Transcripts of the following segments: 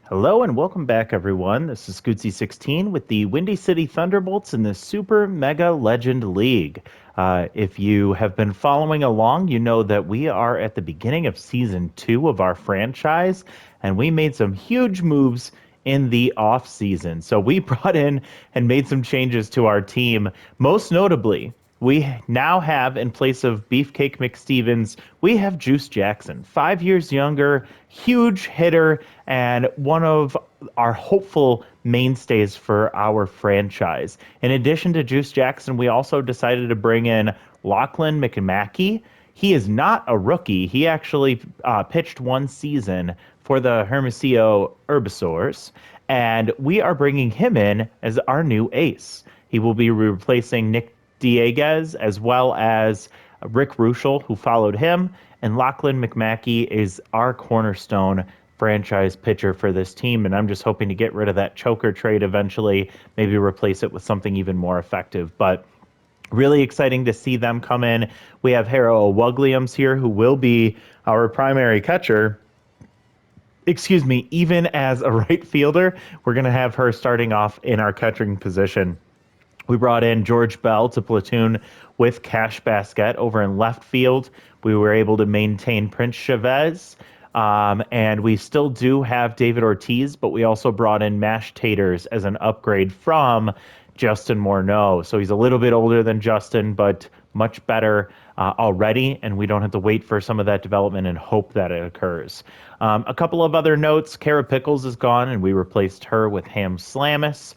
Hello and welcome back, everyone. This is Scootsy16 with the Windy City Thunderbolts in the Super Mega Legend League. If you have been following along, you know that we are at the beginning of Season 2 of our franchise, and we made some huge moves in the off season. So we brought in and made some changes to our team. Most notably, we now have, in place of Beefcake McStevens, we have Juice Jackson, 5 years younger, huge hitter, and one of our hopeful mainstays for our franchise. In addition to Juice Jackson, we also decided to bring in Lachlan McMackey. He is not a rookie. He actually pitched one season for the Hermosillo Herbivores, and we are bringing him in as our new ace. He will be replacing Nick Dieguez as well as Rick Ruschel, who followed him, and Lachlan McMackey is our cornerstone franchise pitcher for this team, and I'm just hoping to get rid of that choker trade eventually, maybe replace it with something even more effective. But really exciting to see them come in. We have Harrow Williams here, who will be our primary catcher. Excuse me, even as a right fielder, we're going to have her starting off in our catching position. We brought in George Bell to platoon with Cash Basket over in left field. We were able to maintain Prince Chavez, and we still do have David Ortiz, but we also brought in Mash Taters as an upgrade from Justin Morneau. So he's a little bit older than Justin, but much better already, and we don't have to wait for some of that development and hope that it occurs. A couple of other notes. Kara Pickles is gone, and we replaced her with Ham Slamus.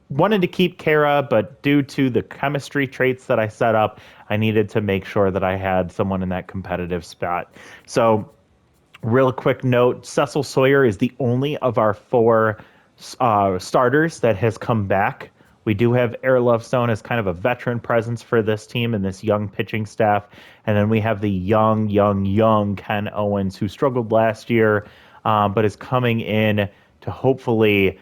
Wanted to keep Kara, but due to the chemistry traits that I set up, I needed to make sure that I had someone in that competitive spot. So, real quick note, Cecil Sawyer is the only of our four starters that has come back. We do have Air Lovestone as kind of a veteran presence for this team and this young pitching staff. And then we have the young Ken Owens, who struggled last year, but is coming in to hopefully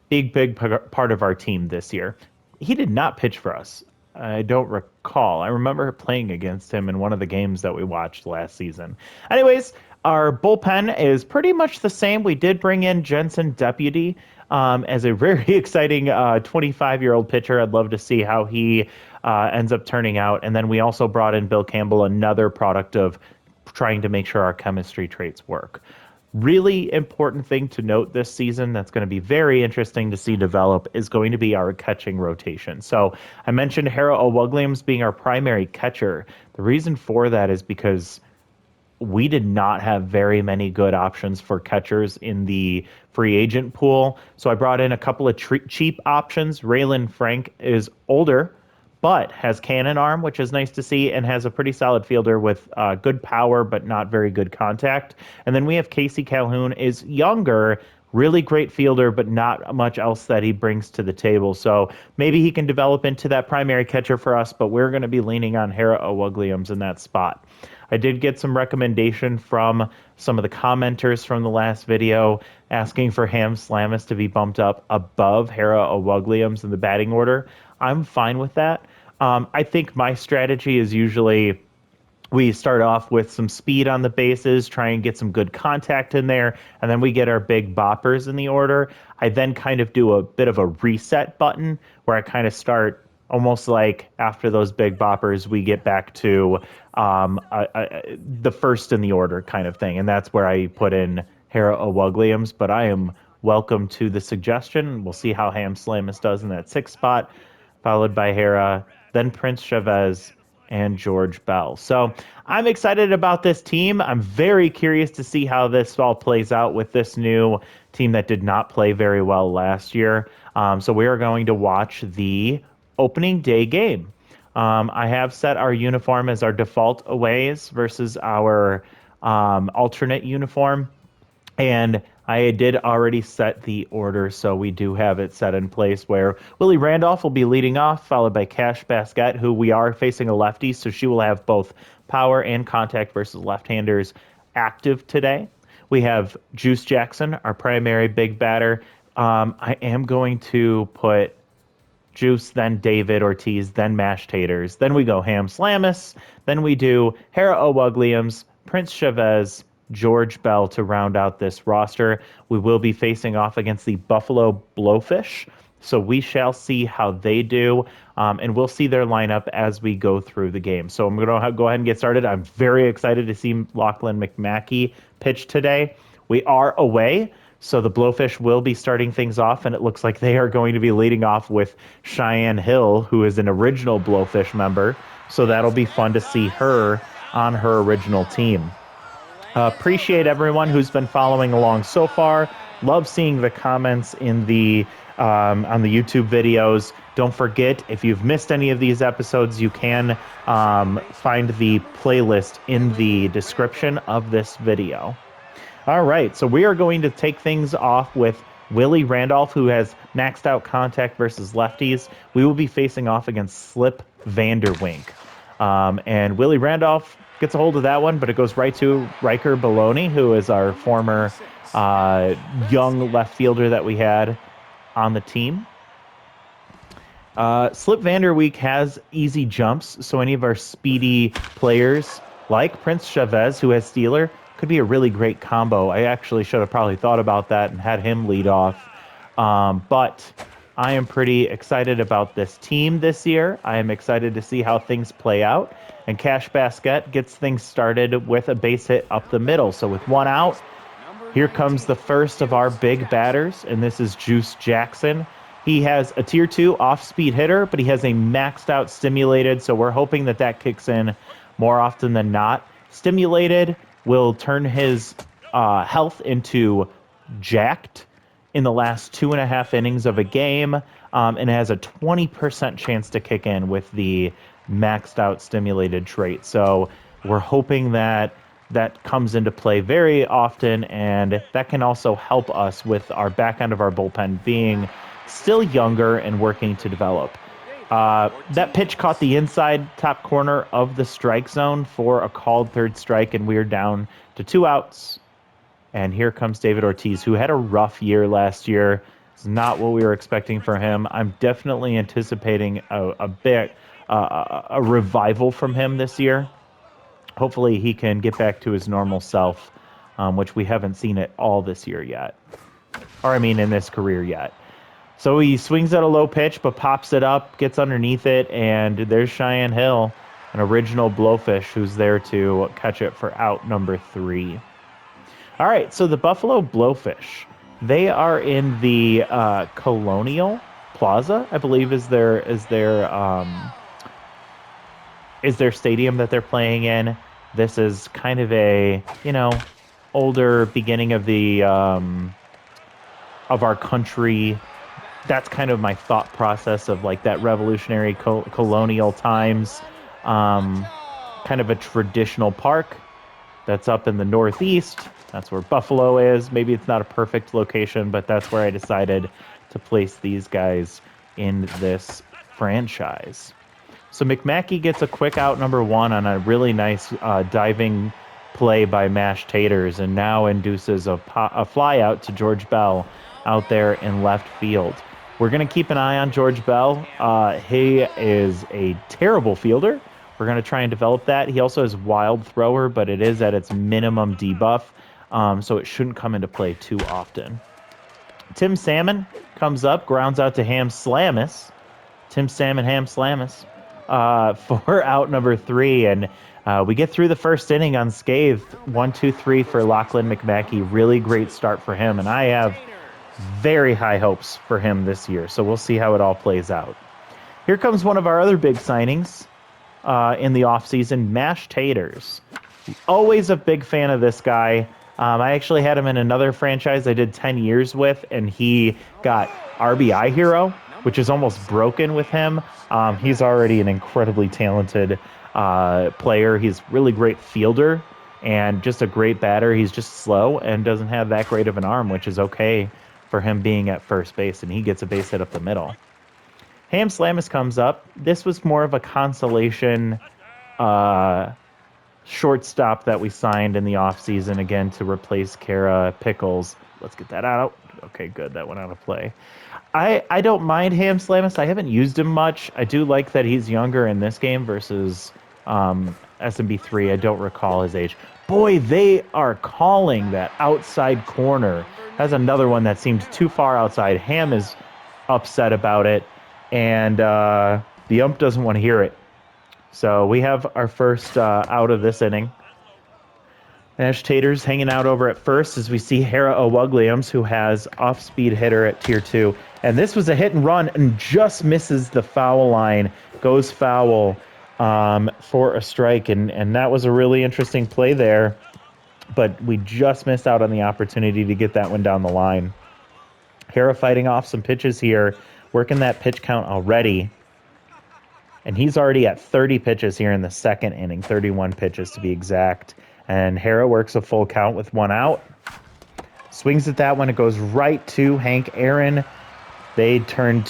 big part of our team this year. He did not pitch for us. I don't recall. I remember playing against him in one of the games that we watched last season. Anyways, our bullpen is pretty much the same. We did bring in Jensen Deputy as a very exciting 25-year-old pitcher. I'd love to see how he ends up turning out. And then we also brought in Bill Campbell, another product of trying to make sure our chemistry traits work. Really important thing to note this season that's going to be very interesting to see develop is going to be our catching rotation. So I mentioned Harrow Williams being our primary catcher. The reason for that is because we did not have very many good options for catchers in the free agent pool. So I brought in a couple of cheap options. Raylan Frank is older, but has cannon arm, which is nice to see, and has a pretty solid fielder with good power, but not very good contact. And then we have Casey Calhoun, is younger, really great fielder, but not much else that he brings to the table. So maybe he can develop into that primary catcher for us, but we're going to be leaning on Harrow Williams in that spot. I did get some recommendation from some of the commenters from the last video asking for Ham Slamus to be bumped up above Harrow Williams in the batting order. I'm fine with that. I think my strategy is usually we start off with some speed on the bases, try and get some good contact in there, and then we get our big boppers in the order. I then kind of do a bit of a reset button where I kind of start almost like after those big boppers, we get back to the first in the order kind of thing. And that's where I put in Harrow Williams, but I am welcome to the suggestion. We'll see how Ham Slamus does in that sixth spot, followed by Hera, then Prince Chavez, and George Bell. So I'm excited about this team. I'm very curious to see how this all plays out with this new team that did not play very well last year. So we are going to watch the opening day game. I have set our uniform as our default aways versus our alternate uniform. And I did already set the order, so we do have it set in place where Willie Randolph will be leading off, followed by Cash Basket, who we are facing a lefty, so she will have both power and contact versus left-handers active today. We have Juice Jackson, our primary big batter. I am going to put Juice, then David Ortiz, then Mash Taters. Then we go Ham Slamus. Then we do Harrow Williams, Prince Chavez, George Bell to round out this roster. We will be facing off against the Buffalo Blowfish, so we shall see how they do, and we'll see their lineup as we go through the game. So I'm going to go ahead and get started. I'm very excited to see Lachlan McMackey pitch today. We are away, so the Blowfish will be starting things off, and it looks like they are going to be leading off with Cheyenne Hill, who is an original Blowfish member, so that'll be fun to see her on her original team. Appreciate everyone who's been following along so far. Love seeing the comments in the on the YouTube videos. Don't forget, if you've missed any of these episodes, you can find the playlist in the description of this video. All right, so we are going to take things off with Willie Randolph, who has maxed out contact versus lefties. We will be facing off against Slip Vanderwink. And Willie Randolph gets a hold of that one, but it goes right to Riker Baloney, who is our former young left fielder that we had on the team. Slip Vanderweek has easy jumps, so any of our speedy players, like Prince Chavez, who has Stealer, could be a really great combo. I actually should have probably thought about that and had him lead off. But I am pretty excited about this team this year. I am excited to see how things play out. And Cash Basket gets things started with a base hit up the middle. So with one out, here comes the first of our big batters, and this is Juice Jackson. He has a tier 2 off-speed hitter, but he has a maxed out stimulated, so we're hoping that that kicks in more often than not. Stimulated will turn his health into jacked in the last 2.5 innings of a game, and has a 20% chance to kick in with the maxed out stimulated trait. So we're hoping that that comes into play very often, and that can also help us with our back end of our bullpen being still younger and working to develop. That pitch caught the inside top corner of the strike zone for a called third strike, and we're down to 2 outs. And here comes David Ortiz, who had a rough year last year. It's not what we were expecting from him. I'm definitely anticipating a revival from him this year. Hopefully he can get back to his normal self, which we haven't seen at all this year yet. Or I mean in this career yet. So he swings at a low pitch, but pops it up, gets underneath it, and there's Cheyenne Hill, an original Blowfish, who's there to catch it for out number 3. All right, so the Buffalo Blowfish, they are in the Colonial Plaza, I believe is their stadium that they're playing in. This is kind of a, older beginning of the of our country. That's kind of my thought process of like that revolutionary colonial times, kind of a traditional park that's up in the Northeast. That's where Buffalo is. Maybe it's not a perfect location, but that's where I decided to place these guys in this franchise. So McMackey gets a quick out number 1 on a really nice diving play by Mash Taters, and now induces a fly out to George Bell out there in left field. We're going to keep an eye on George Bell. He is a terrible fielder. We're going to try and develop that. He also has wild thrower, but it is at its minimum debuff, so it shouldn't come into play too often. Tim Salmon comes up, grounds out to Ham Slamus. Tim Salmon, Ham Slamus, for out number 3, and we get through the first inning unscathed. 1-2-3 for Lachlan McMackey. Really great start for him, and I have very high hopes for him this year, so we'll see how it all plays out. Here comes one of our other big signings in the offseason, Mash Taters. Always a big fan of this guy. I actually had him in another franchise I did 10 years with, and he got RBI hero, which is almost broken with him. He's already an incredibly talented player. He's really great fielder and just a great batter. He's just slow and doesn't have that great of an arm, which is okay for him being at first base, and he gets a base hit up the middle. Ham Slamus comes up. This was more of a consolation shortstop that we signed in the offseason, again, to replace Kara Pickles. Let's get that out. Okay, good. That went out of play. I don't mind Ham Slamus. I haven't used him much. I do like that he's younger in this game versus SMB4. I don't recall his age. boy, they are calling that outside corner. That's another one that seems too far outside. Ham is upset about it, and the ump doesn't want to hear it. So we have our first out of this inning. Ash Taters hanging out over at first as we see Hera Owogliams, who has off-speed hitter at tier 2. And this was a hit and run and just misses the foul line. Goes foul for a strike. And that was a really interesting play there. But we just missed out on the opportunity to get that one down the line. Hera fighting off some pitches here, working that pitch count already. And he's already at 30 pitches here in the second inning, 31 pitches to be exact. And Hera works a full count with one out. Swings at that one. It goes right to Hank Aaron. They turn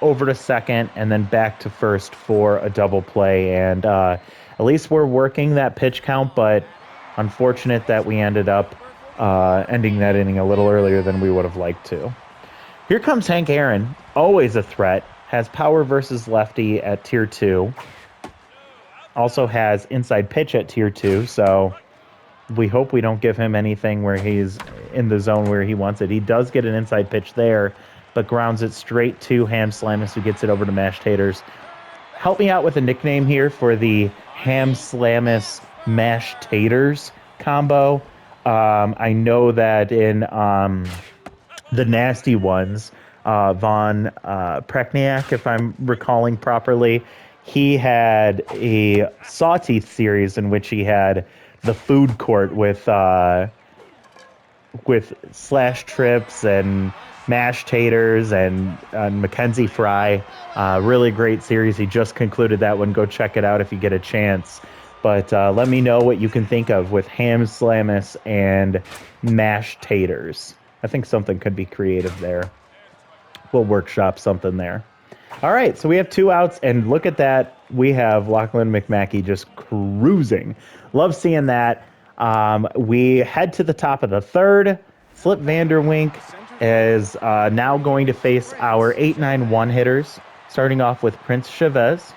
over to second and then back to first for a double play. And at least we're working that pitch count, but unfortunate that we ended up ending that inning a little earlier than we would have liked to. Here comes Hank Aaron, always a threat. Has power versus lefty at tier 2. Also has inside pitch at tier 2, so we hope we don't give him anything where he's in the zone where he wants it. He does get an inside pitch there, but grounds it straight to Ham Slamus, who gets it over to Mashed Taters. Help me out with a nickname here for the Ham Slamus Mashed Taters combo. I know that in the nasty ones, Von Prekniak, if I'm recalling properly, he had a Sawteeth series in which he had the food court with slash trips and mashed taters and Mackenzie Fry. Really great series. He just concluded that one. Go check it out if you get a chance. But let me know what you can think of with Ham Slamus and mashed taters. I think something could be creative there. We'll workshop something there. All right, so we have 2 outs, and look at that. We have Lachlan McMackey just cruising. Love seeing that. We head to the top of the third. Flip Vanderwink is now going to face our 8-9-1 hitters, starting off with Prince Chavez.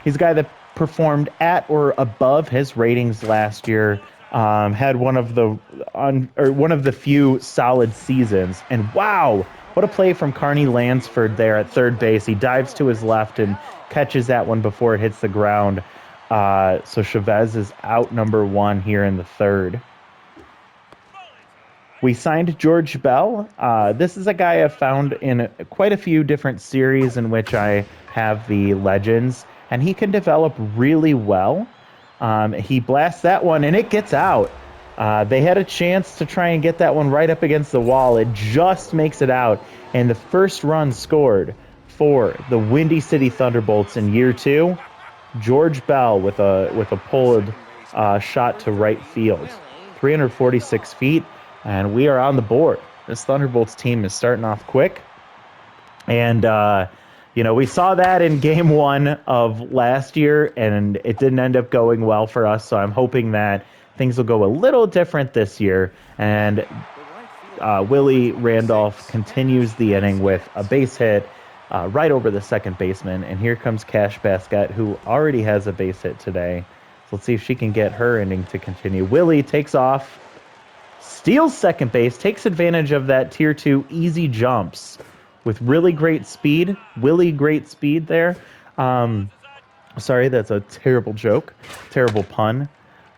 He's a guy that performed at or above his ratings last year. Had one of the few solid seasons, and wow, what a play from Carney Lansford there at third base. He dives to his left and catches that one before it hits the ground. So Chavez is out number 1 here in the third. We signed George Bell. This is a guy I've found in quite a few different series in which I have the Legends, and he can develop really well. He blasts that one, and it gets out. They had a chance to try and get that one right up against the wall. It just makes it out, and the first run scored for the Windy City Thunderbolts in year 2. George Bell with a pulled shot to right field, 346 feet, and we are on the board. This Thunderbolts team is starting off quick, and we saw that in game 1 of last year, and it didn't end up going well for us. So I'm hoping that things will go a little different this year. And Willie Randolph continues the inning with a base hit right over the second baseman. And here comes Cash Basket, who already has a base hit today. So let's see if she can get her inning to continue. Willie takes off, steals second base, takes advantage of that tier 2 easy jumps with really great speed. Willie, great speed there. Sorry, that's a terrible joke. Terrible pun.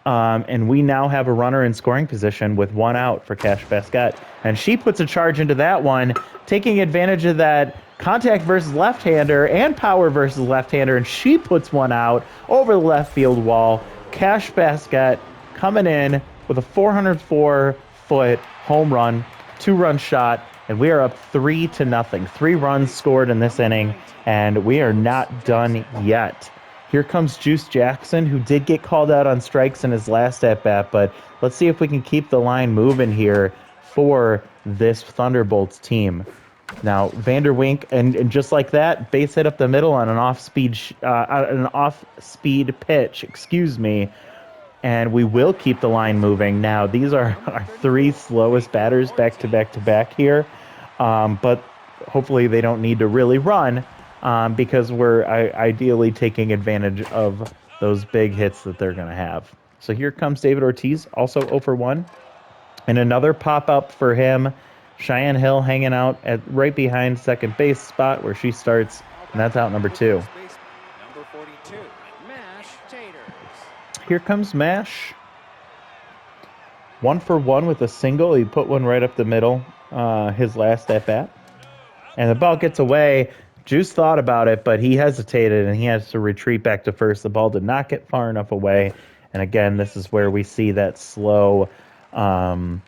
And we now have a runner in scoring position with 1 out for Cash Basket. And she puts a charge into that one, taking advantage of that contact versus left-hander and power versus left-hander, and she puts 1 out over the left field wall. Cash Basket coming in with a 404-foot home run, 2-run shot, and we are up 3-0. 3 runs scored in this inning, and we are not done yet. Here comes Juice Jackson, who did get called out on strikes in his last at-bat, but let's see if we can keep the line moving here for this Thunderbolts team. Now, Vanderwink, and just like that, base hit up the middle on an off-speed pitch, and we will keep the line moving. Now, these are our 3 slowest batters back-to-back here, but hopefully they don't need to really run, because we're ideally taking advantage of those big hits that they're going to have. So here comes David Ortiz, also 0 for 1. And another pop-up for him. Cheyenne Hill hanging out at right behind second base spot where she starts, and that's out number 2. Number 42, Mash Taters. Here comes Mash. 1 for 1 with a single. He put one right up the middle, his last at-bat. And the ball gets away. Juice thought about it, but he hesitated, and he has to retreat back to first. The ball did not get far enough away. And again, this is where we see that slow, that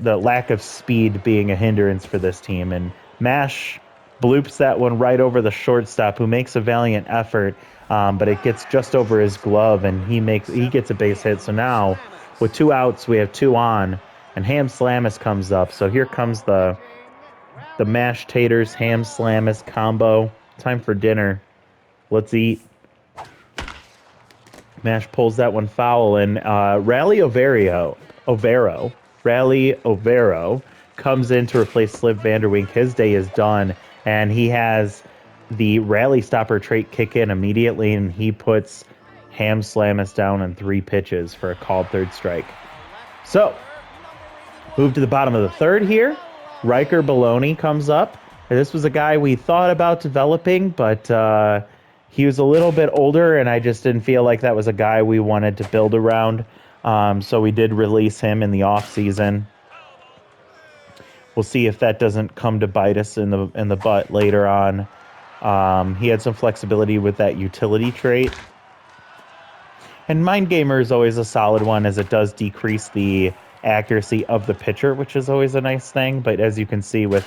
the lack of speed being a hindrance for this team. And Mash bloops that one right over the shortstop, who makes a valiant effort, but it gets just over his glove, and he gets a base hit. So now, with 2 outs, we have 2 on, and Ham Slamus comes up. So here comes the Mash Taters Ham Slamus combo. Time for dinner. Let's eat. Mash pulls that one foul, and Rally Overo comes in to replace Sliv Vanderwink. His day is done, and he has the rally stopper trait kick in immediately, and he puts Ham Slamus down on 3 pitches for a called 3rd strike. So, move to the bottom of the 3rd here. Riker Baloney comes up. This was a guy we thought about developing, but he was a little bit older, and I just didn't feel like that was a guy we wanted to build around. So we did release him in the offseason. We'll see if that doesn't come to bite us in the butt later on. He had some flexibility with that utility trait. And Mind Gamer is always a solid one, as it does decrease the accuracy of the pitcher, which is always a nice thing. But as you can see with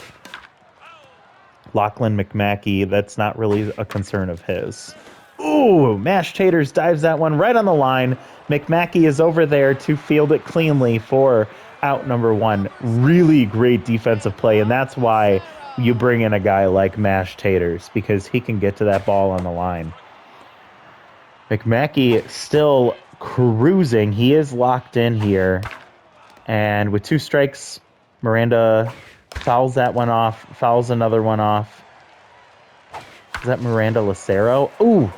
Lachlan McMackey, that's not really a concern of his. Ooh, Mash Taters dives that one right on the line. McMackey is over there to field it cleanly for out number 1. Really great defensive play, and that's why you bring in a guy like Mash Taters, because he can get to that ball on the line. McMackey still cruising. He is locked in here. And with 2 strikes, Miranda fouls that one off, fouls another one off. Is that Miranda Lucero? Ooh!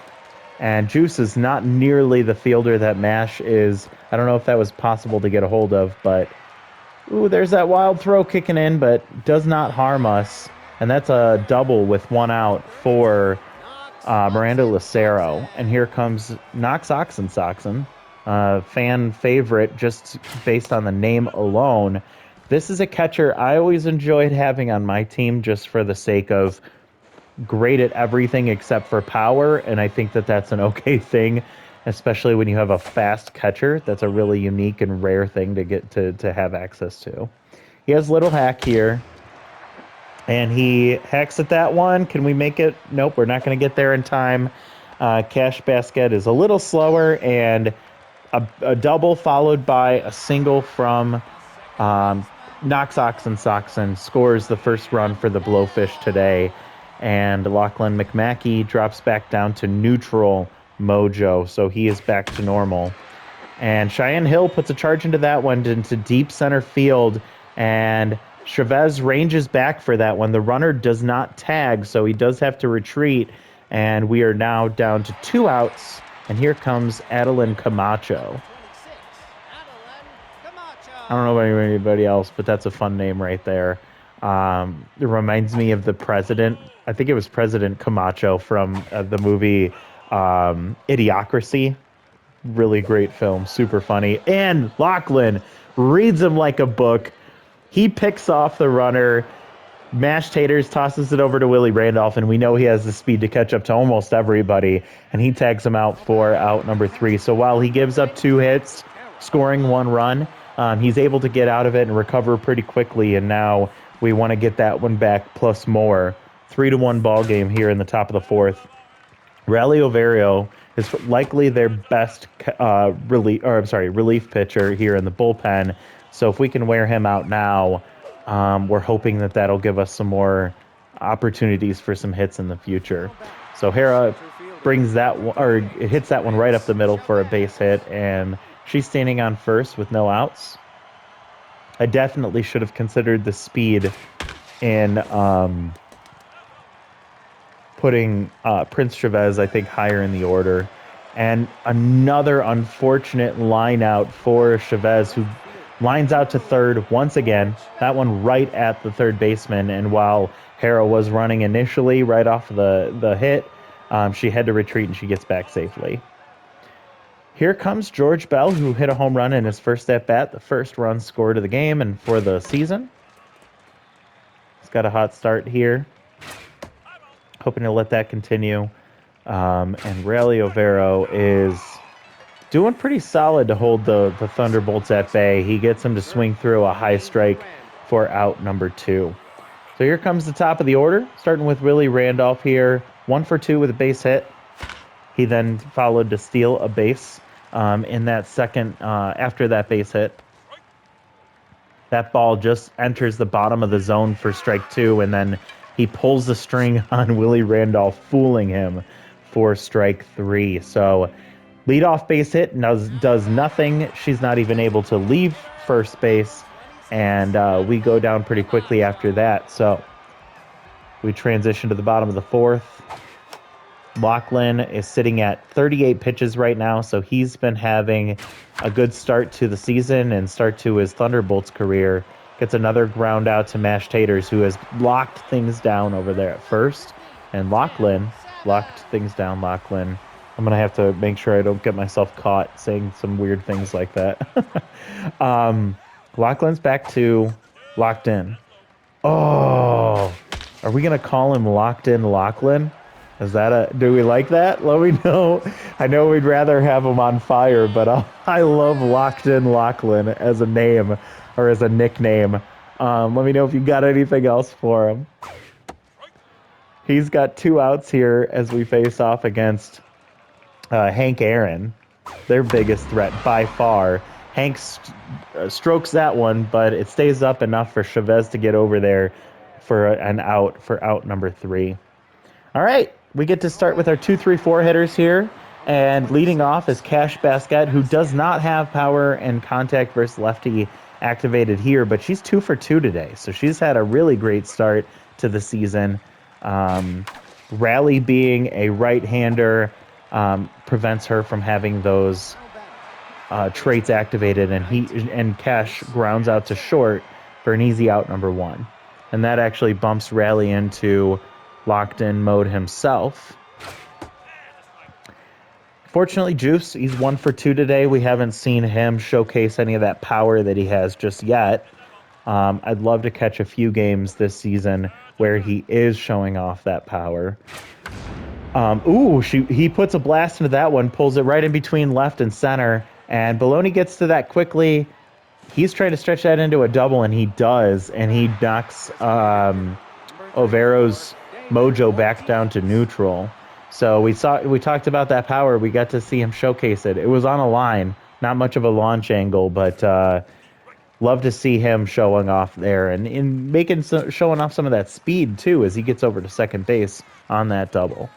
And Juice is not nearly the fielder that Mash is. I don't know if that was possible to get a hold of, but ooh, there's that wild throw kicking in, but does not harm us. And that's a double with 1 out for Miranda Lucero. And here comes Knox Oxensoxen, fan favorite just based on the name alone. This is a catcher I always enjoyed having on my team, just for the sake of great at everything except for power, and I think that that's an okay thing, especially when you have a fast catcher. That's a really unique and rare thing to get to have access to. He has Little Hack here, and he hacks at that one. Can we make it? Nope, we're not going to get there in time. Cash Basket is a little slower, and a double followed by a single from Knox Oxensoxen scores the first run for the Blowfish today. And Lachlan McMackey drops back down to neutral mojo, so he is back to normal. And Cheyenne Hill puts a charge into that one, into deep center field, and Chavez ranges back for that one. The runner does not tag, so he does have to retreat, and we are now down to 2 outs, and here comes Adeline Camacho. I don't know about anybody else, but that's a fun name right there. It reminds me of the president. I think it was President Camacho from the movie Idiocracy. Really great film, super funny. And Lachlan reads him like a book. He picks off the runner. Mash Taters tosses it over to Willie Randolph, and we know he has the speed to catch up to almost everybody, and he tags him out for out number 3. So while he gives up 2 hits, scoring 1 run, he's able to get out of it and recover pretty quickly, and now we want to get that one back plus more. 3-1 ball game here in the top of the 4th. Rally Overo is likely their best relief pitcher here in the bullpen. So if we can wear him out now, we're hoping that that'll give us some more opportunities for some hits in the future. So Hera brings that one, or hits that one right up the middle for a base hit, and she's standing on first with no outs. I definitely should have considered the speed in putting Prince Chavez, I think, higher in the order. And another unfortunate line out for Chavez, who lines out to third once again. That one right at the third baseman. And while Hera was running initially right off the hit, she had to retreat and she gets back safely. Here comes George Bell, who hit a home run in his first at bat, the first run scored of the game and for the season. He's got a hot start here. Hoping to let that continue. And Rally Overo is doing pretty solid to hold the Thunderbolts at bay. He gets them to swing through a high strike for out number 2. So here comes the top of the order, starting with Willie Randolph here. 1 for 2 with a base hit. He then followed to steal a base in that second, after that base hit. That ball just enters the bottom of the zone for strike 2, and then he pulls the string on Willie Randolph, fooling him for strike 3. So leadoff base hit does nothing. She's not even able to leave first base, and we go down pretty quickly after that. So we transition to the bottom of the 4th. Lachlan is sitting at 38 pitches right now, so he's been having a good start to the season and start to his Thunderbolts career. Gets another ground out to Mash Taters, who has locked things down over there at first. And Lachlan locked things down. Lachlan, I'm going to have to make sure I don't get myself caught saying some weird things like that. Lachlan's back to locked in. Oh, are we going to call him locked in Lachlan? Is that do we like that? Let me know. I know we'd rather have him on fire, but I love Locked In Lachlan as a name or as a nickname. Let me know if you got anything else for him. He's got 2 outs here as we face off against Hank Aaron, their biggest threat by far. Hank strokes that one, but it stays up enough for Chavez to get over there for an out, for out number 3. All right, we get to start with our 2-3-4 hitters here, and leading off is Cash Basket, who does not have power and contact versus lefty activated here, but she's 2 for 2 today, so she's had a really great start to the season. Rally being a right-hander prevents her from having those traits activated, and Cash grounds out to short for an easy out number 1, and that actually bumps Rally into locked in mode himself. Fortunately, Juice, he's 1 for 2 today. We haven't seen him showcase any of that power that he has just yet. I'd love to catch a few games this season where he is showing off that power. He puts a blast into that one, pulls it right in between left and center, and Baloney gets to that quickly. He's trying to stretch that into a double, and he does, and he knocks Overo's mojo back down to neutral. So we talked about that power. We got to see him showcase it. It was on a line, not much of a launch angle, but love to see him showing off there and showing off some of that speed too as he gets over to second base on that double.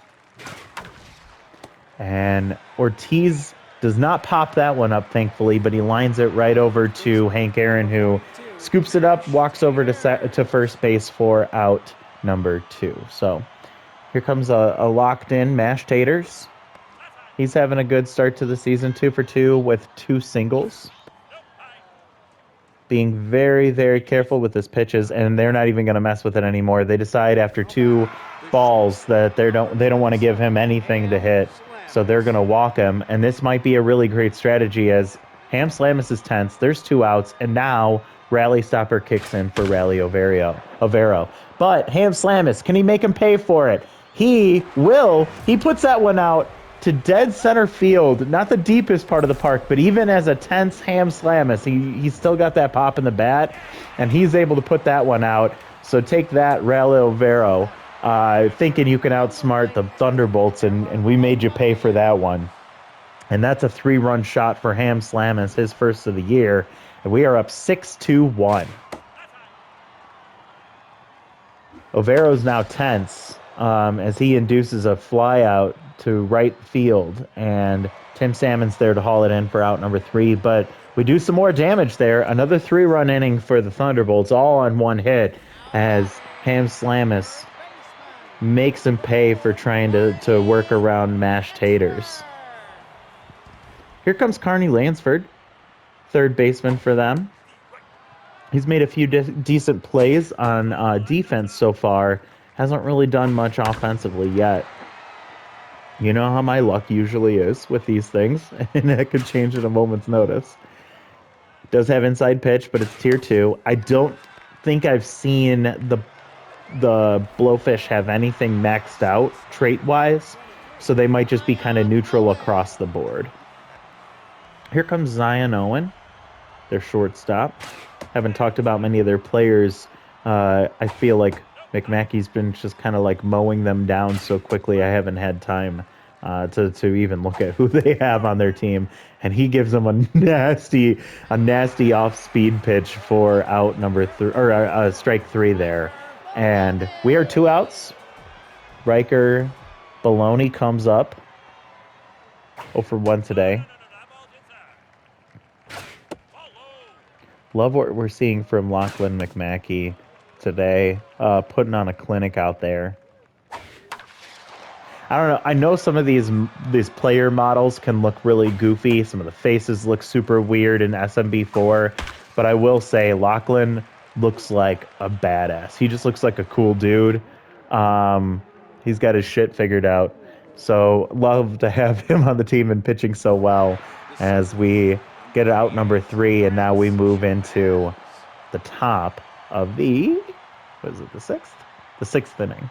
And Ortiz does not pop that one up, thankfully, but he lines it right over to Hank Aaron, who scoops it up, walks over to first base for out number 2. So here comes a locked-in Mash Taters. He's having a good start to the season, 2 for 2 with 2 singles. Being very, very careful with his pitches, and they're not even going to mess with it anymore. They decide after 2 balls that they don't want to give him anything to hit, so they're going to walk him. And this might be a really great strategy as Ham Slamus is tense. There's 2 outs, and now Rally Stopper kicks in for Rally Overo. But Ham Slamus, can he make him pay for it? He will. He puts that one out to dead center field. Not the deepest part of the park, but even as a tense Ham Slamus, he's still got that pop in the bat, and he's able to put that one out. So take that, Rally Overo, thinking you can outsmart the Thunderbolts, and we made you pay for that one. And that's a 3-run shot for Ham Slamus, his first of the year. And we are up 6-1. Overo's now tense as he induces a fly out to right field, and Tim Salmon's there to haul it in for out number 3. But we do some more damage there. Another 3-run inning for the Thunderbolts, all on 1 hit, as Ham Slamus makes him pay for trying to work around Mash Taters. Here comes Carney Lansford, third baseman for them. He's made a few decent plays on defense so far. Hasn't really done much offensively yet. You know how my luck usually is with these things, and that could change at a moment's notice. Does have inside pitch, but it's tier 2. I don't think I've seen the Blowfish have anything maxed out trait-wise, so they might just be kind of neutral across the board. Here comes Zion Owen, their shortstop. Haven't talked about many of their players. I feel like McMackey's been just kind of like mowing them down so quickly. I haven't had time to even look at who they have on their team, and he gives them a nasty off-speed pitch for out number 3 or strike 3 there, and we are 2 outs. Riker Baloney comes up 0 for 1 today. Love what we're seeing from Lachlan McMackey today, putting on a clinic out there. I don't know. I know some of these player models can look really goofy. Some of the faces look super weird in SMB4, but I will say Lachlan looks like a badass. He just looks like a cool dude. He's got his shit figured out. So love to have him on the team and pitching so well as we get out number 3, and now we move into the top of the, what is it, the 6th? The 6th inning.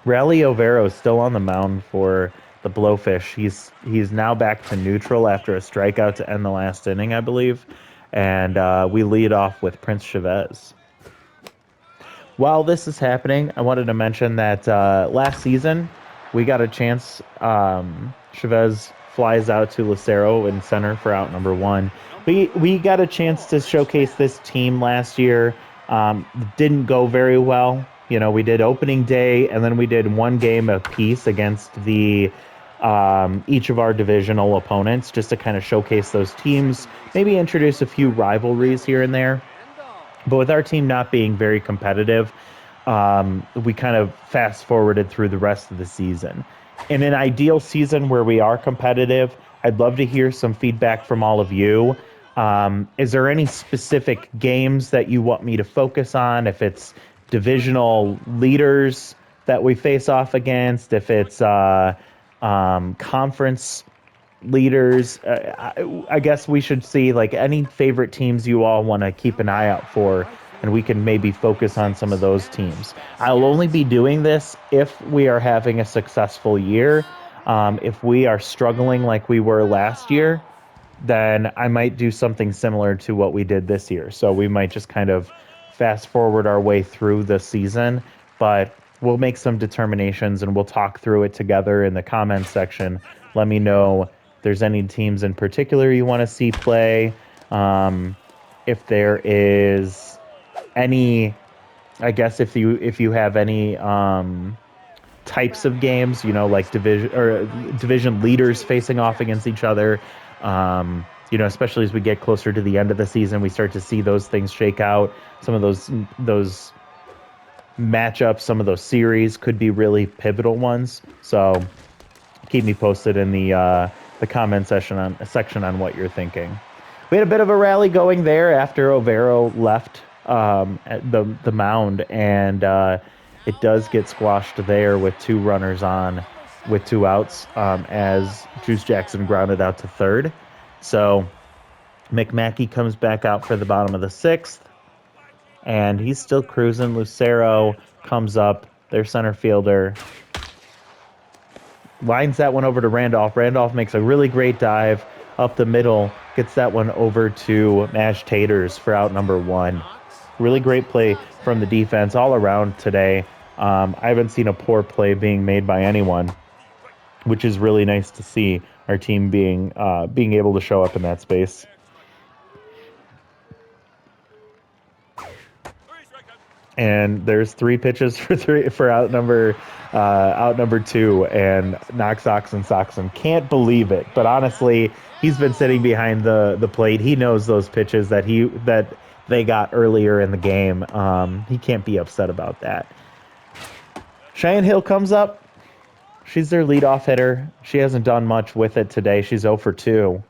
Rally Overo is still on the mound for the Blowfish. He's now back to neutral after a strikeout to end the last inning, I believe. And we lead off with Prince Chavez. While this is happening, I wanted to mention that last season we got a chance. Chavez flies out to Lucero in center for out number 1. We got a chance to showcase this team last year. Didn't go very well. You know, we did opening day, and then we did one game apiece against the each of our divisional opponents, just to kind of showcase those teams, maybe introduce a few rivalries here and there. But with our team not being very competitive, we kind of fast forwarded through the rest of the season. In an ideal season where we are competitive, I'd love to hear some feedback from all of you. Is there any specific games that you want me to focus on? If it's divisional leaders that we face off against, if it's conference leaders, I guess we should see like any favorite teams you all want to keep an eye out for, and we can maybe focus on some of those teams. I'll only be doing this if we are having a successful year. If we are struggling like we were last year, then I might do something similar to what we did this year. So we might just kind of fast forward our way through the season, but we'll make some determinations and we'll talk through it together in the comments section. Let me know if there's any teams in particular you want to see play. If there is any, I guess if you have any types of games, you know, like division leaders facing off against each other. You know, especially as we get closer to the end of the season, we start to see those things shake out. Some of those matchups, some of those series could be really pivotal ones. So keep me posted in the comment section on what you're thinking. We had a bit of a rally going there after Overo left at the mound, and it does get squashed there with 2 runners on with 2 outs as Juice Jackson grounded out to third. So McMackey comes back out for the bottom of the 6th, and he's still cruising. Lucero comes up, their center fielder, lines that one over to Randolph. Randolph makes a really great dive up the middle, gets that one over to Mashed Taters for out number 1. Really great play from the defense all around today. I haven't seen a poor play being made by anyone, which is really nice to see our team being able to show up in that space. And there's 3 pitches for out number 2, and Knox Soxon can't believe it. But honestly, he's been sitting behind the plate. He knows those pitches that they got earlier in the game. He can't be upset about that. Cheyenne Hill comes up. She's their leadoff hitter. She hasn't done much with it today. She's 0 for 2.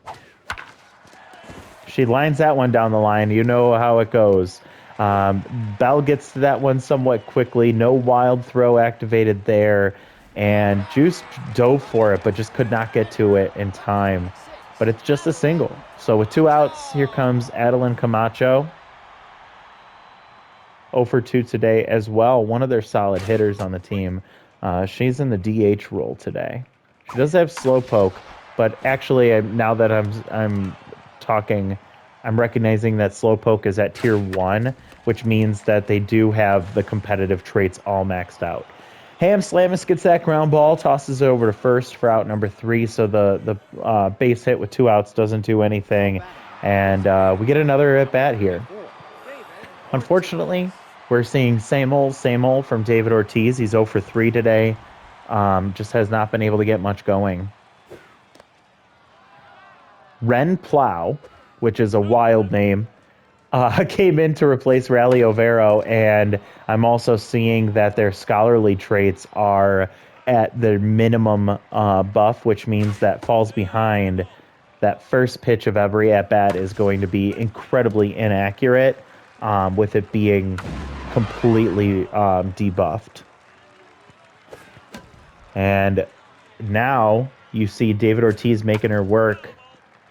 She lines that one down the line. You know how it goes. Bell gets to that one somewhat quickly. No wild throw activated there. And Juice dove for it, but just could not get to it in time. But it's just a single. So with 2 outs, here comes Adeline Camacho. 0 for 2 today as well. One of their solid hitters on the team. She's in the DH role today. She does have slow poke, but actually, now that I'm talking, I'm recognizing that Slowpoke is at tier 1, which means that they do have the competitive traits all maxed out. Ham Slamus gets that ground ball, tosses it over to first for out number 3, so the base hit with 2 outs doesn't do anything, and we get another at-bat here. Unfortunately, we're seeing same old from David Ortiz. He's 0 for 3 today. Just has not been able to get much going. Ren Plow, which is a wild name, came in to replace Rally Overo, and I'm also seeing that their scholarly traits are at their minimum buff, which means that falls behind. That first pitch of every at-bat is going to be incredibly inaccurate, with it being completely debuffed. And now you see David Ortiz making her work,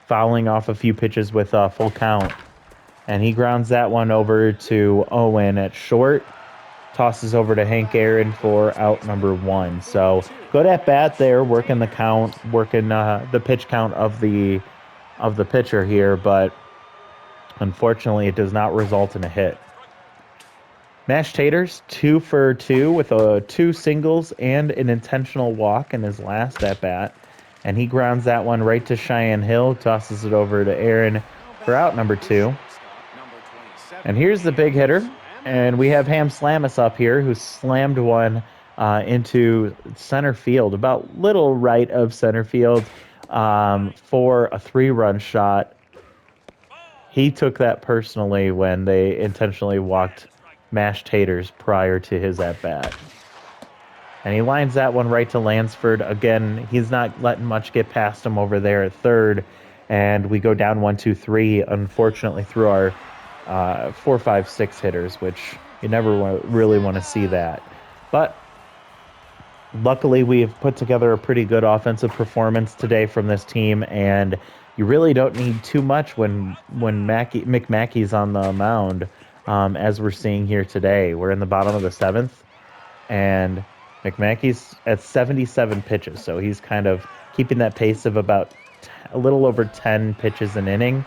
fouling off a few pitches with a full count. And he grounds that one over to Owen at short. Tosses over to Hank Aaron for out number 1. So good at bat there, working the count, working the pitch count of the pitcher here, but unfortunately it does not result in a hit. Mashed Taters, 2 for 2 with 2 singles and an intentional walk in his last at bat. And he grounds that one right to Cheyenne Hill, tosses it over to Aaron for out number 2. And here's the big hitter, and we have Ham Slamus up here, who slammed one into center field, about little right of center field, for a 3-run shot. He took that personally when they intentionally walked Mashed Taters prior to his at-bat. And he lines that one right to Lansford. Again, he's not letting much get past him over there at third. And we go down 1, 2, 3, unfortunately, through our 4, 5, 6 hitters, which you never really want to see that. But luckily, we have put together a pretty good offensive performance today from this team, and you really don't need too much when McMackey's on the mound, as we're seeing here today. We're in the bottom of the 7th, and McMackey's at 77 pitches, so he's kind of keeping that pace of about a little over 10 pitches an inning.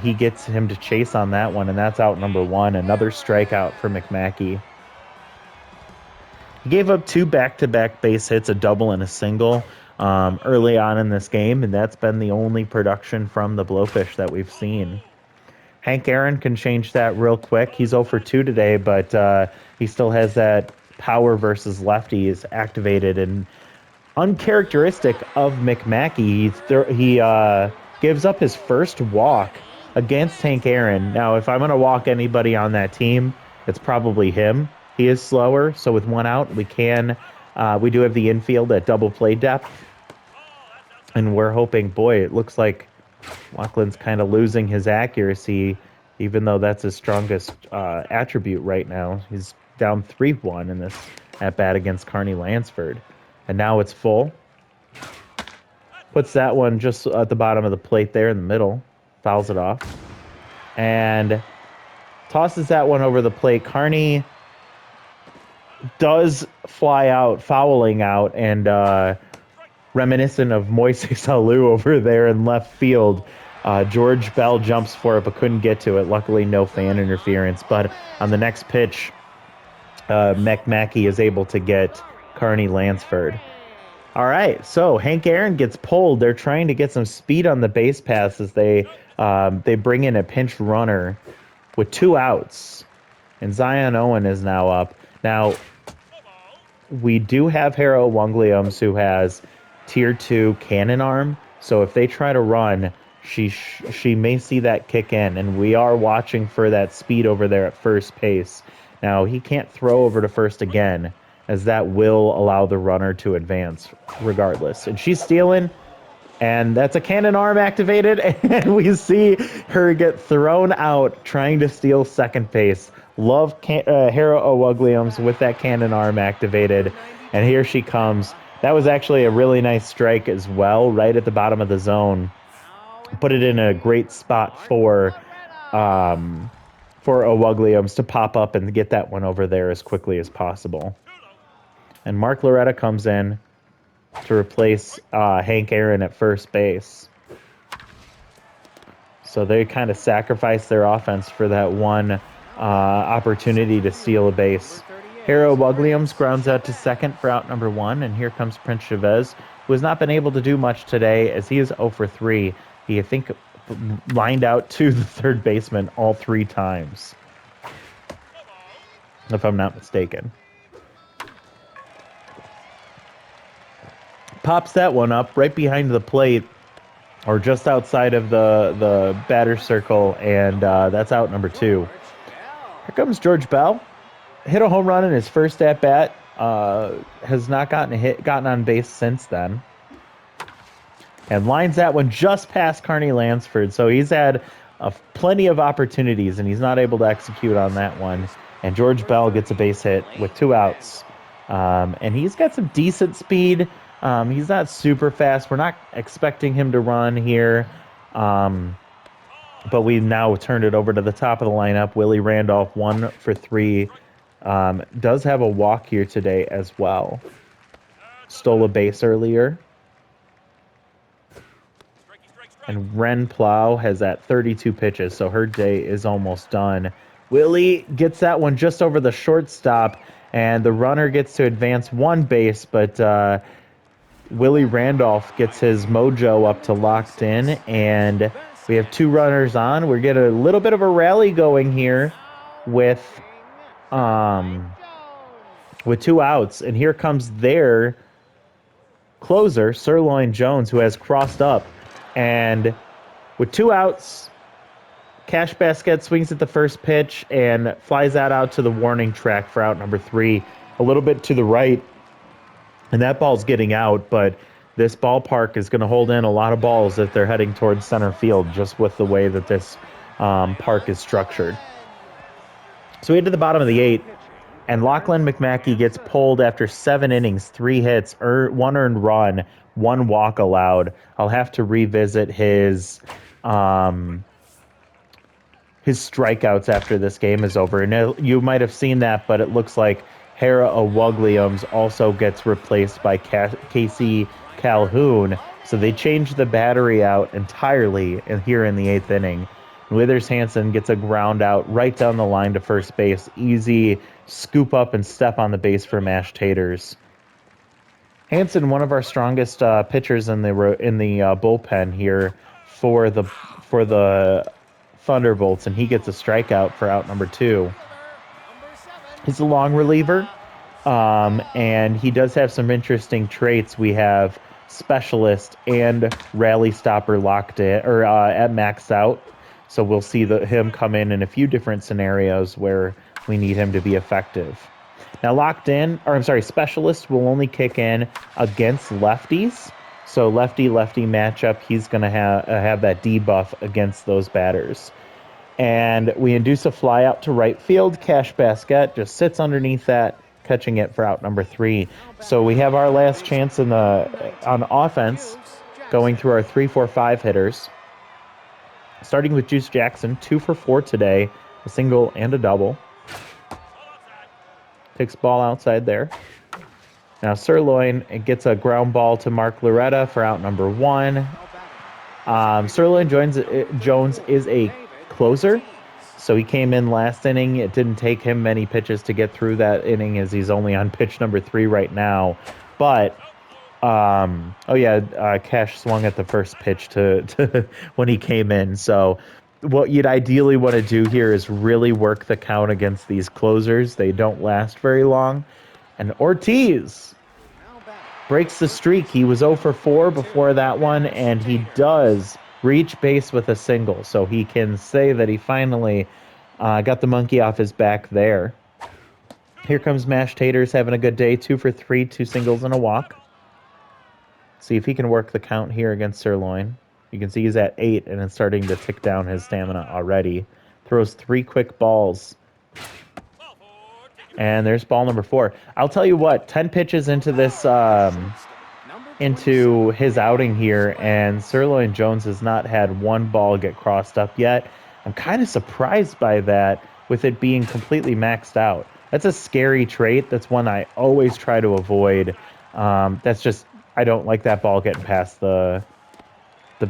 He gets him to chase on that one, and that's out number 1. Another strikeout for McMackey. He gave up 2 back-to-back base hits, a double and a single, early on in this game, and that's been the only production from the Blowfish that we've seen. Hank Aaron can change that real quick. He's 0 for 2 today, but he still has that power versus lefties activated, and uncharacteristic of McMackey, he gives up his first walk against Hank Aaron. Now, if I'm going to walk anybody on that team, it's probably him. He is slower, so with 1 out, we do have the infield at double play depth. And we're hoping, boy, it looks like Lachlan's kind of losing his accuracy, even though that's his strongest attribute right now. He's down 3-1 in this at-bat against Carney Lansford. And now it's full. Puts that one just at the bottom of the plate there in the middle. Fouls it off. And tosses that one over the plate. Carney does fly out, fouling out, and reminiscent of Moises Alou over there in left field. George Bell jumps for it but couldn't get to it. Luckily, no fan interference. But on the next pitch, McMackey is able to get Carney Lansford. All right, so Hank Aaron gets pulled. They're trying to get some speed on the base pass as they bring in a pinch runner with 2 outs. And Zion Owen is now up. Now, we do have Haro Wungliams, who has tier 2 cannon arm. So if they try to run, she may see that kick in. And we are watching for that speed over there at first base. Now, he can't throw over to first again, as that will allow the runner to advance regardless. And she's stealing, and that's a cannon arm activated, and we see her get thrown out trying to steal second base. Love Hera Owogliums with that cannon arm activated, and here she comes. That was actually a really nice strike as well, right at the bottom of the zone. Put it in a great spot for Owogliums to pop up and get that one over there as quickly as possible. And Mark Loretta comes in to replace Hank Aaron at first base. So they kind of sacrifice their offense for that one opportunity to steal a base. Hero Owogliums grounds out to second for out number 1, and here comes Prince Chavez, who has not been able to do much today as he is 0 for 3. He, I think, lined out to the third baseman all 3 times, if I'm not mistaken. Pops that one up right behind the plate, or just outside of the batter's circle, and that's out number 2. Here comes George Bell. Hit a home run in his first at bat. Has not gotten on base since then, and lines that one just past Carney Lansford. So he's had plenty of opportunities, and he's not able to execute on that one. And George Bell gets a base hit with 2 outs, and he's got some decent speed. He's not super fast. We're not expecting him to run here. But we now turned it over to the top of the lineup. Willie Randolph, 1 for 3. Does have a walk here today as well. Stole a base earlier. And Ren Plow has at 32 pitches, so her day is almost done. Willie gets that one just over the shortstop, and the runner gets to advance 1 base, but Willie Randolph gets his mojo up to locked in, and we have 2 runners on. We're getting a little bit of a rally going here with 2 outs, and here comes their closer, Sirloin Jones, who has crossed up, and with 2 outs, Cash Basket swings at the first pitch and flies that out to the warning track for out number 3, a little bit to the right. And that ball's getting out, but this ballpark is going to hold in a lot of balls if they're heading towards center field, just with the way that this park is structured. So we get to the bottom of the 8th, and Lachlan McMackey gets pulled after 7 innings, 3 hits, 1 earned run, 1 walk allowed. I'll have to revisit his strikeouts after this game is over. And you might have seen that, but it looks like Hera Owogliums also gets replaced by Casey Calhoun. So they changed the battery out entirely here in the 8th inning. Withers Hansen gets a ground out right down the line to first base. Easy scoop up and step on the base for mashed taters. Hansen, one of our strongest pitchers in the bullpen here for the Thunderbolts, and he gets a strikeout for out number 2. He's a long reliever, and he does have some interesting traits. We have specialist and rally stopper locked in, or at maxed out. So we'll see him come in a few different scenarios where we need him to be effective. Now specialist will only kick in against lefties. So lefty-lefty matchup, he's going to have that debuff against those batters. And we induce a fly out to right field. Cash Basket just sits underneath that, catching it for out number 3. So we have our last chance on offense, going through our 3, 4, 5 hitters. Starting with Juice Jackson, 2 for 4 today, a single and a double. Takes ball outside there. Now Sirloin gets a ground ball to Mark Loretta for out number 1. Sirloin Jones is a closer, so he came in last inning. It didn't take him many pitches to get through that inning, as he's only on pitch number 3 right now. But Cash swung at the first pitch to when he came in. So what you'd ideally want to do here is really work the count against these closers. They don't last very long. And Ortiz breaks the streak. He was 0 for 4 before that one, and he does reach base with a single. So he can say that he finally got the monkey off his back there. Here comes Mashed Taters having a good day. 2 for 3, 2 singles and a walk. See if he can work the count here against Sirloin. You can see he's at 8 and it's starting to tick down his stamina already. Throws 3 quick balls. And there's ball number 4. I'll tell you what, 10 pitches into this, into his outing here, and Sirloin Jones has not had one ball get crossed up yet. I'm kind of surprised by that, with it being completely maxed out. That's a scary trait. That's one I always try to avoid. That's just, I don't like that ball getting past the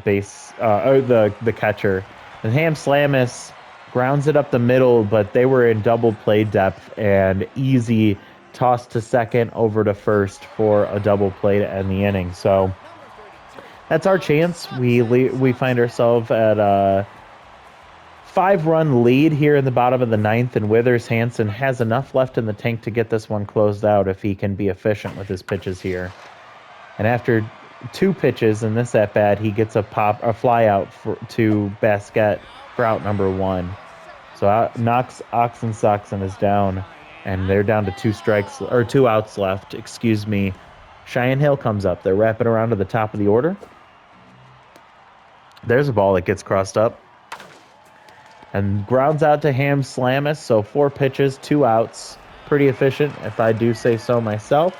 base, or the catcher. And Ham Slamus grounds it up the middle, but they were in double play depth, and easy toss to second, over to first for a double play to end the inning. So that's our chance. We find ourselves at a 5-run lead here in the bottom of the 9th, and Withers Hansen has enough left in the tank to get this one closed out if he can be efficient with his pitches here. And after 2 pitches in this at bat, he gets a fly out to Basquette for out number 1. So knocks Oxen Soxen is down, and they're down to 2 outs left. Excuse me. Cheyenne Hill comes up. They're wrapping around to the top of the order. There's a ball that gets crossed up and grounds out to Ham Slamus. So 4 pitches, 2 outs. Pretty efficient, if I do say so myself.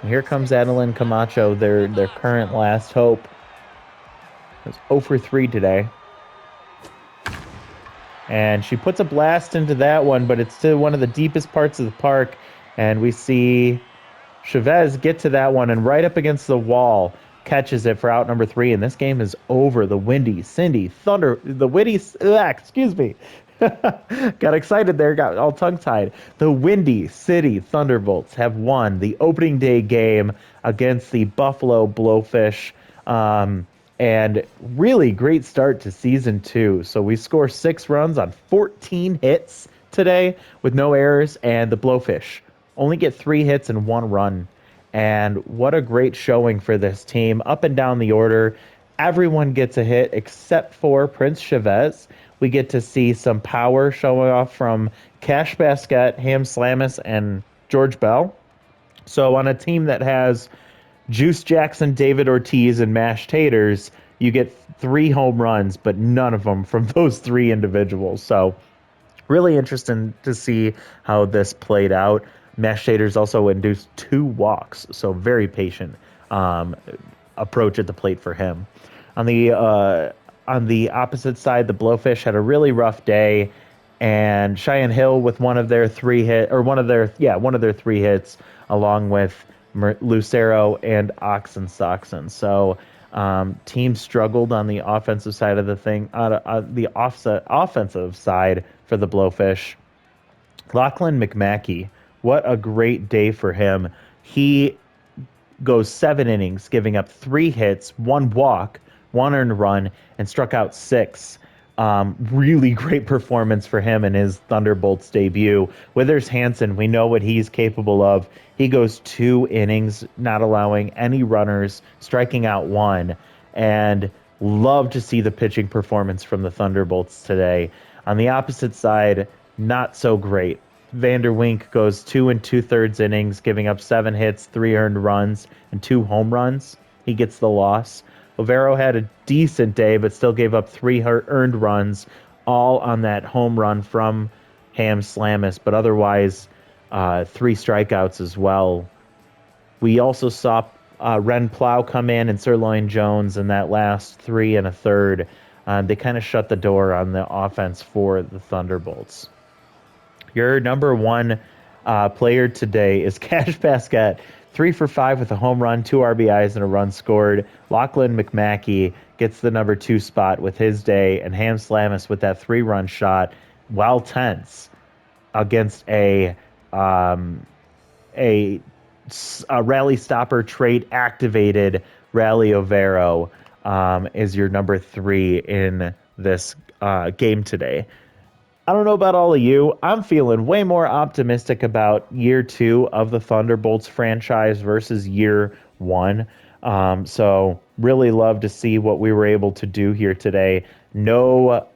And here comes Adeline Camacho, their current last hope. It's 0 for 3 today. And she puts a blast into that one, but it's to one of the deepest parts of the park. And we see Chavez get to that one, and right up against the wall, catches it for out number 3. And this game is over. The got excited there, got all tongue-tied. The Windy City Thunderbolts have won the opening day game against the Buffalo Blowfish. And really great start to season 2. So we score 6 runs on 14 hits today with no errors, and the Blowfish only get 3 hits and 1 run. And what a great showing for this team. Up and down the order, everyone gets a hit except for Prince Chavez. We get to see some power showing off from Cash Basquette, Ham Slamus, and George Bell. So on a team that has Juice Jackson, David Ortiz, and Mashed Taters, you get 3 home runs, but none of them from those 3 individuals. So really interesting to see how this played out. Mashed Taters also induced 2 walks, so very patient approach at the plate for him. On the opposite side, the Blowfish had a really rough day, and Cheyenne Hill with one of their 3 hits, along with Lucero and Oxen Soxen. So team struggled on the offensive side of the thing, the offensive side for the Blowfish. Lachlan McMackey, what a great day for him. He goes 7 innings, giving up 3 hits, 1 walk, 1 earned run, and struck out 6. Really great performance for him in his Thunderbolts debut. Withers Hansen, we know what he's capable of. He goes 2 innings, not allowing any runners, striking out 1, and love to see the pitching performance from the Thunderbolts today. On the opposite side, not so great. Vander Wink goes 2 2/3 innings, giving up 7 hits, 3 earned runs, and 2 home runs. He gets the loss. Overo had a decent day, but still gave up 3 earned runs, all on that home run from Ham Slamus, but otherwise 3 strikeouts as well. We also saw Ren Plow come in and Sirloin Jones in that last 3 1/3. They kind of shut the door on the offense for the Thunderbolts. Your number 1 player today is Cash Basquette. 3 for 5 with a home run, 2 RBIs, and a run scored. Lachlan McMackey gets the number 2 spot with his day, and Ham Slamus with that 3-run shot, while tense, against a rally stopper trait activated Rally Overo is your number 3 in this game today. I don't know about all of you. I'm feeling way more optimistic about year 2 of the Thunderbolts franchise versus year 1. So really love to see what we were able to do here today. No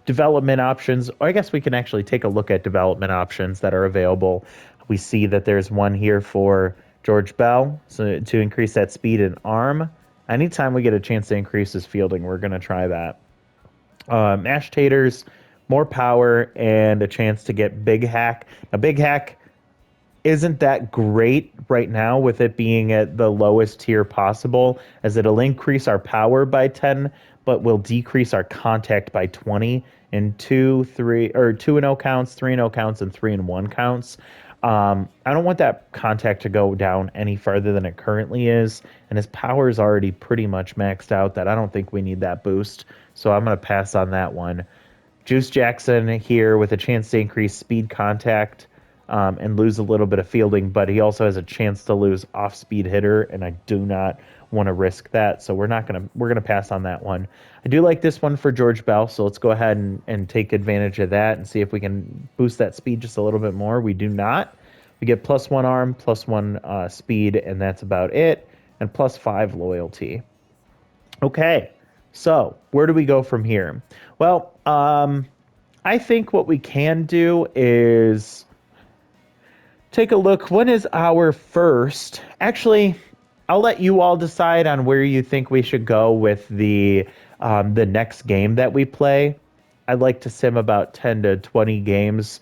development options, or I guess we can actually take a look at development options that are available. We see that there's one here for George Bell, so to increase that speed and arm. Anytime we get a chance to increase his fielding, we're going to try that. Mashed taters, more power, and a chance to get Big Hack. Now, Big Hack isn't that great right now with it being at the lowest tier possible, as it'll increase our power by 10, but will decrease our contact by 20 in 2 and 0 counts, 3 and 0 counts, and 3 and 1 counts. I don't want that contact to go down any further than it currently is, and his power is already pretty much maxed out. That I don't think we need that boost, so I'm going to pass on that one. Juice Jackson here with a chance to increase speed contact and lose a little bit of fielding, but he also has a chance to lose off-speed hitter, and I do not want to risk that, so we're gonna pass on that one. I do like this one for George Bell, so let's go ahead and take advantage of that and see if we can boost that speed just a little bit more. We do not. We get +1 arm, +1 speed, and that's about it, and +5 loyalty. Okay, so where do we go from here? Well, I think what we can do is take a look. When is our first? Actually, I'll let you all decide on where you think we should go with the next game that we play. I'd like to sim about 10 to 20 games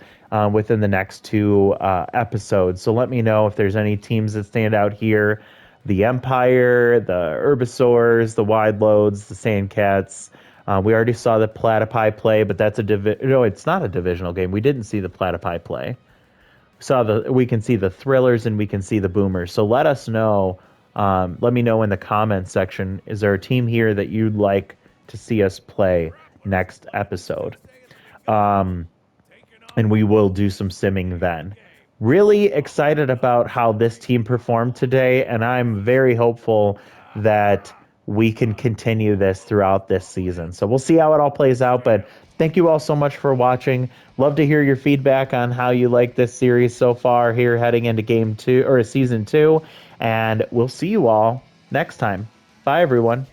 within the next 2 episodes. So let me know if there's any teams that stand out here. The Empire, the Herbisaurs, the Wide Loads, the Sandcats. We already saw the Platypi play, but that's no, it's not a divisional game. We didn't see the Platypi play. We can see the Thrillers and we can see the Boomers. So let us know. Let me know in the comments section. Is there a team here that you'd like to see us play next episode? And we will do some simming then. Really excited about how this team performed today, and I'm very hopeful that we can continue this throughout this season. So we'll see how it all plays out, but thank you all so much for watching. Love to hear your feedback on how you like this series so far here heading into game 2 or season 2, and we'll see you all next time. Bye everyone.